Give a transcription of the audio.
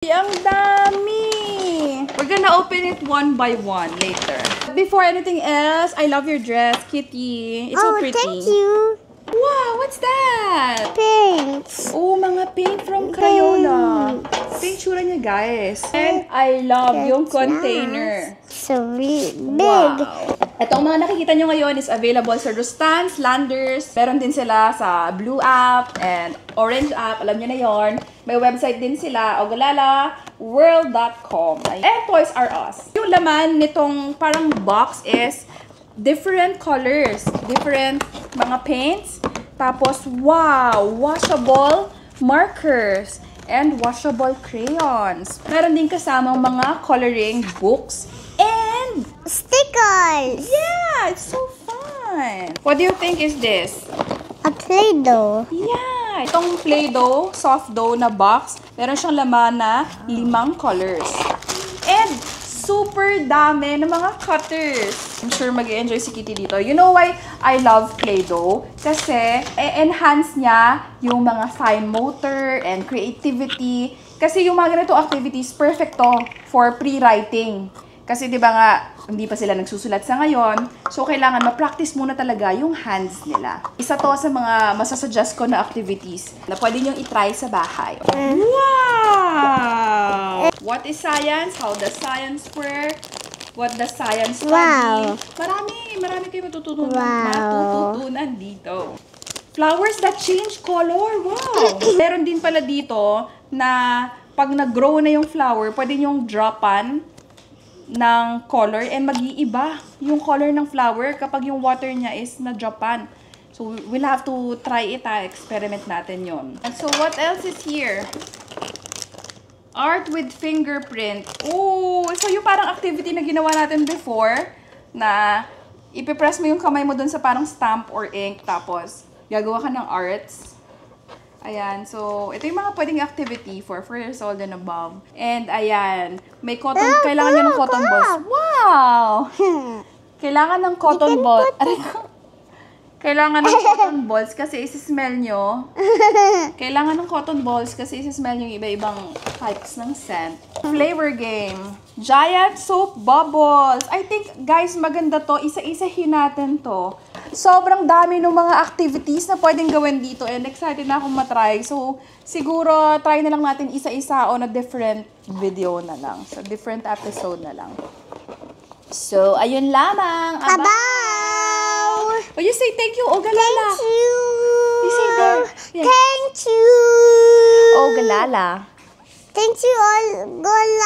Ang dami! We're gonna open it one by one later. Before anything else, I love your dress, Kitty. It's so pretty. Thank you. Wow, what's that? Paints. Oh, mga paint from Crayola. Paint tsura niya, guys. And I love yung container. So big. Wow. Itong mga nakikita nyo ngayon is available sa Rustans, Landers. Meron din sila sa Blue app and Orange app. Alam nyo na yon. May website din sila, ogalalaworld.com. And Toys R Us. Yung laman nitong parang box is different colors. Different mga paints. Tapos, wow! Washable markers and washable crayons. Meron din kasamang mga coloring books and Stickers. yeah, it's so fun. What do you think is this? A Play-Doh. Yeah, itong Play-Doh, soft dough na box, meron siyang laman na 5 colors. And super dami ng mga cutters. I'm sure mag-enjoy si Kitty dito. You know why I love Play-Doh? Kasi enhance niya yung mga fine motor and creativity. Kasi yung mga ganito activities, perfect to for pre-writing. Kasi 'di ba nga, hindi pa sila nagsusulat sa ngayon. So kailangan ma-practice muna talaga yung hands nila. Isa to sa mga masasuggest ko na activities na pwede niyo i-try sa bahay. Wow! What is science? How does science work? What does science study? Wow. Marami kayo matututunan dito. Flowers that change color. Wow! Meron din pala dito na pag nag-grow na yung flower, pwede niyong dropan ng color and mag-iiba yung color ng flower kapag yung water niya is na-dropan. So, we'll have to try it, experiment natin yon. And so, what else is here? Art with fingerprint. Oh, so yung parang activity na ginawa natin before na ipipress mo yung kamay mo dun sa parang stamp or ink tapos gagawa ka ng arts. Ayan, so ito yung mga pwedeng activity for 4 years old and above. And ayan, may cotton, kailangan nyo ng cotton balls. Wow! Kailangan ng cotton balls. Kailangan ng cotton balls kasi isi-smell nyo. Kailangan ng cotton balls kasi isi-smell yung iba-ibang types ng scent. Flavor game. Giant soap bubbles. I think, guys, maganda to. Isa-isahin natin to. Sobrang dami ng mga activities na pwedeng gawin dito and excited na akong matry. So, siguro, try na lang natin isa-isa on a different video na lang. So, different episode na lang. So, ayun lamang. Bye-bye. Oh, you say thank you, Ogalala. Thank you. You say there. Yeah. Thank you. Ogalala. Thank you, Ogalala.